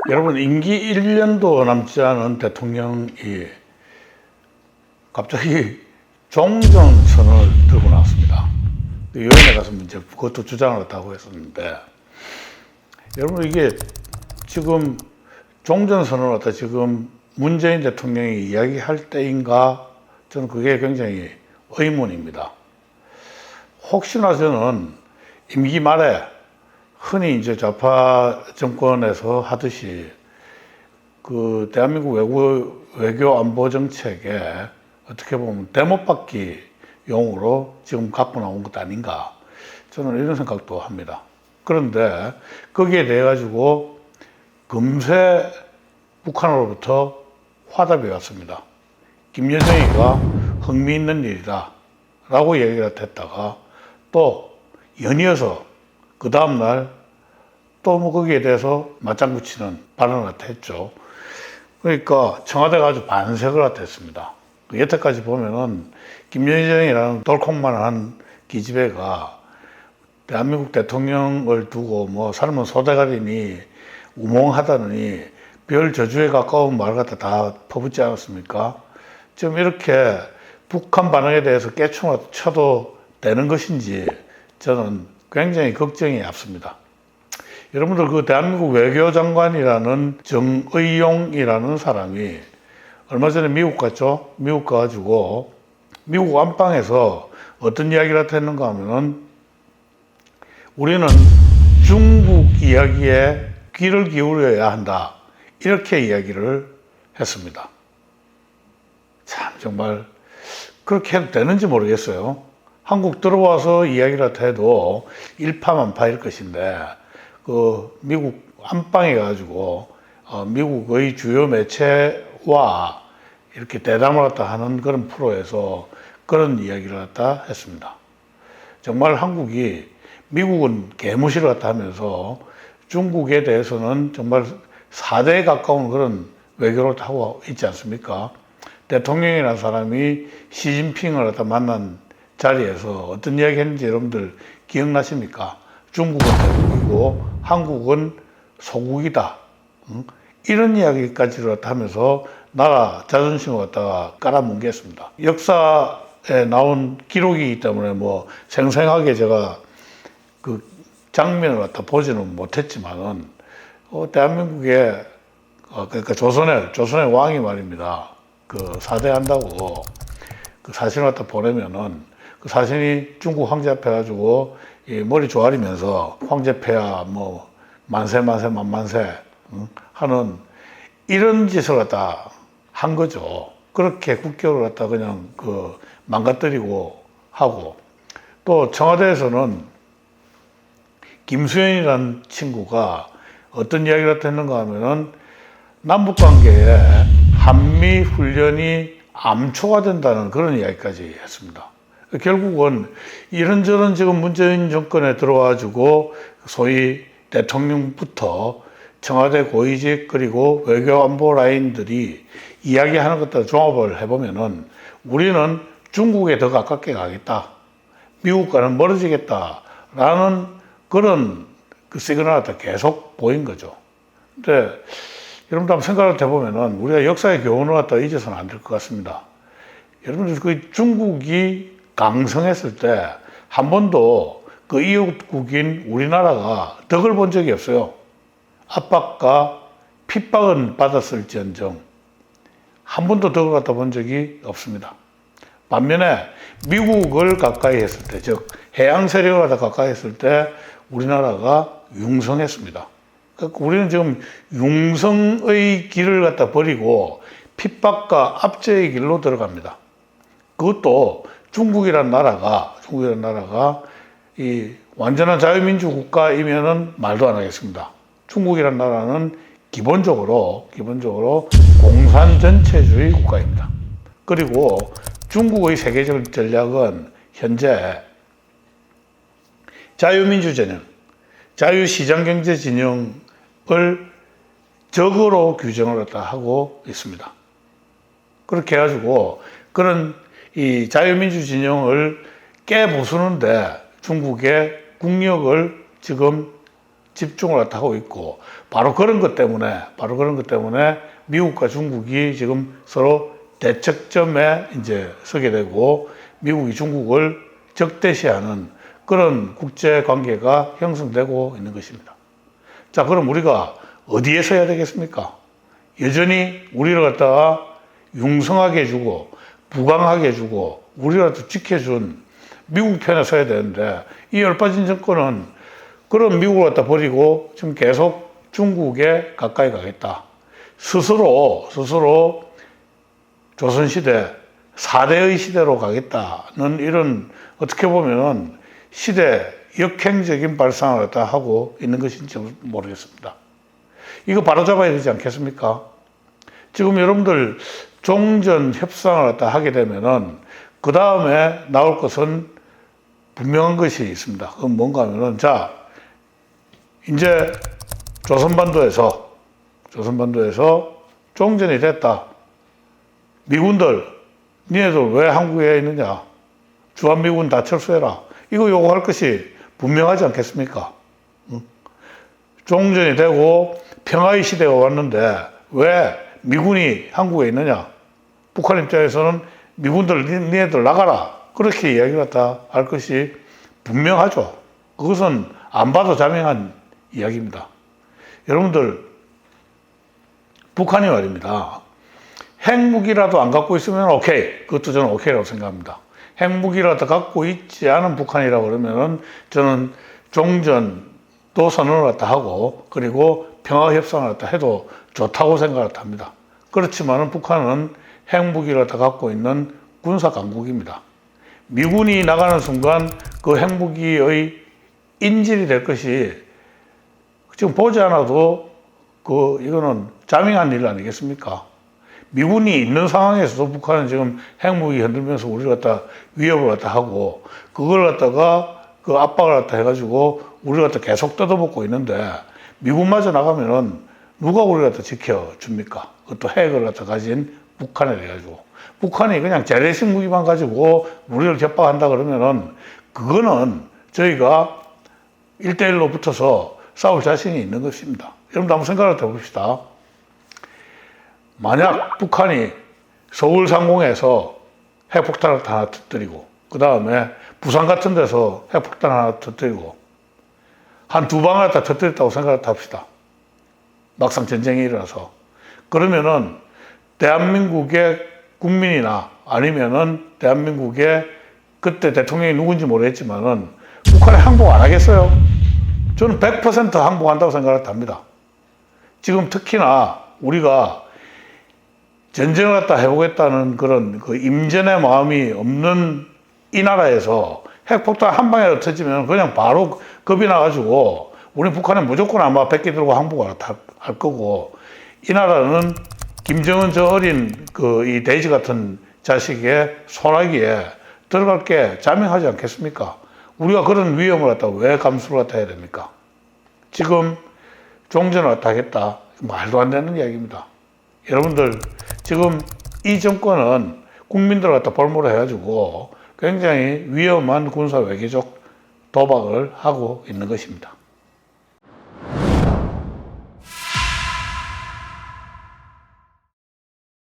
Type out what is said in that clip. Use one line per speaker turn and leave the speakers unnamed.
여러분, 임기 1년도 남지 않은 대통령이 갑자기 종전선언을 들고 나왔습니다. 유엔에 가서 이제 그것도 주장을 했다고 했었는데, 여러분, 이게 지금 종전선언을 갖다 지금 문재인 대통령이 이야기할 때인가? 저는 그게 굉장히 의문입니다. 혹시나 저는 임기 말에 흔히 이제 좌파 정권에서 하듯이 그 대한민국 외교 안보 정책에 어떻게 보면 대못받기 용으로 지금 갖고 나온 것 아닌가, 저는 이런 생각도 합니다. 그런데 거기에 대해 가지고 금세 북한으로부터 화답이 왔습니다. 김여정이가 흥미있는 일이다 라고 얘기를 했다가 또 연이어서 그 다음날 또 뭐 거기에 대해서 맞장구 치는 발언을 했죠. 그러니까 청와대가 아주 반색을 했습니다. 여태까지 보면은 김여정이라는 덜컥만한 기집애가 대한민국 대통령을 두고 뭐 삶은 소대가리니 우몽하다느니 별 저주에 가까운 말 갖다 다 퍼붓지 않았습니까? 지금 이렇게 북한 반응에 대해서 깨충을 쳐도 되는 것인지 저는 굉장히 걱정이 앞섭니다. 여러분들 그 대한민국 외교장관이라는 정의용이라는 사람이 얼마 전에 미국 갔죠? 미국 가가지고 미국 안방에서 어떤 이야기를 했는가 하면은 우리는 중국 이야기에 귀를 기울여야 한다, 이렇게 이야기를 했습니다. 참 정말 그렇게 해도 되는지 모르겠어요. 한국 들어와서 이야기를 해도 일파만파일 것인데 그 미국 안방에 가지고 미국의 주요 매체와 이렇게 대담을 갖다 하는 그런 프로에서 그런 이야기를 갖다 했습니다. 정말 한국이 미국은 개무시를 갖다 하면서 중국에 대해서는 정말 4대에 가까운 그런 외교를 하고 있지 않습니까? 대통령이라는 사람이 시진핑을 갖다 만난 자리에서 어떤 이야기 했는지 여러분들 기억나십니까? 중국은 대국이고 한국은 소국이다. 이런 이야기까지를 갖다 하면서 나라 자존심을 갖다가 깔아뭉갰습니다. 역사에 나온 기록이기 때문에 뭐 생생하게 제가 그 장면을 갖다 보지는 못했지만은 대한민국의 그러니까 조선의 왕이 말입니다. 그 사대한다고 그 사진을 갖다 보내면은 그 사진이 중국 황제 앞에 가지고 이 머리 조아리면서 황제폐하 뭐 만세 만만세 하는 이런 짓을 갖다 한 거죠. 그렇게 국교를 갖다 그냥 그 망가뜨리고 하고, 또 청와대에서는 김수현이라는 친구가 어떤 이야기를 했는가 하면은 남북관계에 한미 훈련이 암초가 된다는 그런 이야기까지 했습니다. 결국은 이런저런 지금 문재인 정권에 들어와가지고 소위 대통령부터 청와대 고위직 그리고 외교안보 라인들이 이야기하는 것들 종합을 해보면은 우리는 중국에 더 가깝게 가겠다, 미국과는 멀어지겠다라는 그런 그 시그널을 계속 보인 거죠. 근데 여러분들 한번 생각을 해보면은 우리가 역사의 교훈을 갖다 잊어서는 안 될 것 같습니다. 여러분들 그 중국이 강성했을 때 한 번도 그 이웃국인 우리나라가 덕을 본 적이 없어요. 압박과 핍박은 받았을지언정 한 번도 덕을 갖다 본 적이 없습니다. 반면에 미국을 가까이 했을 때, 즉 해양 세력을 갖다 가까이 했을 때 우리나라가 융성했습니다. 그러니까 우리는 지금 융성의 길을 갖다 버리고 핍박과 압제의 길로 들어갑니다. 그것도 중국이란 나라가 이 완전한 자유민주 국가이면은 말도 안 하겠습니다. 중국이란 나라는 기본적으로 공산전체주의 국가입니다. 그리고 중국의 세계적 전략은 현재 자유민주 진영, 자유시장경제 진영을 적으로 규정을 하고 있습니다. 그렇게 해가지고 그런 이 자유민주 진영을 깨부수는데 중국의 국력을 지금 집중을 갖다 하고 있고, 바로 그런 것 때문에 미국과 중국이 지금 서로 대척점에 이제 서게 되고, 미국이 중국을 적대시하는 그런 국제 관계가 형성되고 있는 것입니다. 자, 그럼 우리가 어디에 서야 되겠습니까? 여전히 우리를 갖다가 융성하게 해주고 부강하게 해주고 우리를 지켜준 미국 편에 서야 되는데, 이 열빠진 정권은 그런 미국을 갖다 버리고 지금 계속 중국에 가까이 가겠다. 스스로 조선시대 4대의 시대로 가겠다는 이런, 어떻게 보면 시대 역행적인 발상을 갖다 하고 있는 것인지 모르겠습니다. 이거 바로잡아야 되지 않겠습니까? 지금 여러분들 종전 협상을 갖다 하게 되면은 그 다음에 나올 것은 분명한 것이 있습니다. 그건 뭔가 하면은, 자, 이제 조선반도에서 종전이 됐다. 미군들, 니네들 왜 한국에 있느냐? 주한미군 다 철수해라. 이거 요구할 것이 분명하지 않겠습니까? 종전이 되고 평화의 시대가 왔는데 왜 미군이 한국에 있느냐? 북한 입장에서는 미군들, 니네들 나가라. 그렇게 이야기를 갖다 할 것이 분명하죠. 그것은 안 봐도 자명한 이야기입니다. 여러분들, 북한이 말입니다. 핵무기라도 안 갖고 있으면 오케이. 그것도 저는 오케이라고 생각합니다. 핵무기라도 갖고 있지 않은 북한이라고 그러면은 저는 종전도 선언을 갖다 하고, 그리고 평화협상을 갖다 해도 좋다고 생각을 합니다. 그렇지만은 북한은 핵무기를 갖다 갖고 있는 군사강국입니다. 미군이 나가는 순간 그 핵무기의 인질이 될 것이 지금 보지 않아도 이거는 자명한 일 아니겠습니까? 미군이 있는 상황에서도 북한은 지금 핵무기 흔들면서 우리를 갖다 위협을 갖다 하고, 그걸 갖다가 그 압박을 갖다 해가지고 우리를 갖다 계속 뜯어먹고 있는데, 미군마저 나가면은 누가 우리를 갖다 지켜줍니까? 그것도 핵을 갖다 가진 북한에 대해가지고. 북한이 그냥 재래식 무기만 가지고 우리를 협박한다 그러면은 그거는 저희가 1대1로 붙어서 싸울 자신이 있는 것입니다. 여러분도 한번 생각을 해봅시다. 만약 북한이 서울 상공에서 핵폭탄을 하나 터뜨리고, 그 다음에 부산 같은 데서 핵폭탄 하나 터뜨리고, 한 두 방을 갖다 터뜨렸다고 생각을 합시다. 막상 전쟁이 일어나서. 그러면은 대한민국의 국민이나 아니면은 대한민국의 그때 대통령이 누군지 모르겠지만은 북한에 항복 안 하겠어요? 저는 100% 항복한다고 생각을 합니다. 지금 특히나 우리가 전쟁을 갖다 해보겠다는 그런 그 임전의 마음이 없는 이 나라에서 핵폭탄 한 방에 터지면 그냥 바로 겁이 나가지고 우리 북한은 무조건 아마 100개 들고 항복을 할 거고, 이 나라는 김정은 저 어린 이 돼지 같은 자식의 소나기에 들어갈 게 자명하지 않겠습니까? 우리가 그런 위험을 갖다 왜 감수를 갖다 해야 됩니까? 지금 종전을 갖다 하겠다. 말도 안 되는 이야기입니다. 여러분들, 지금 이 정권은 국민들을 갖다 볼모로 해가지고 굉장히 위험한 군사 외교적 도박을 하고 있는 것입니다.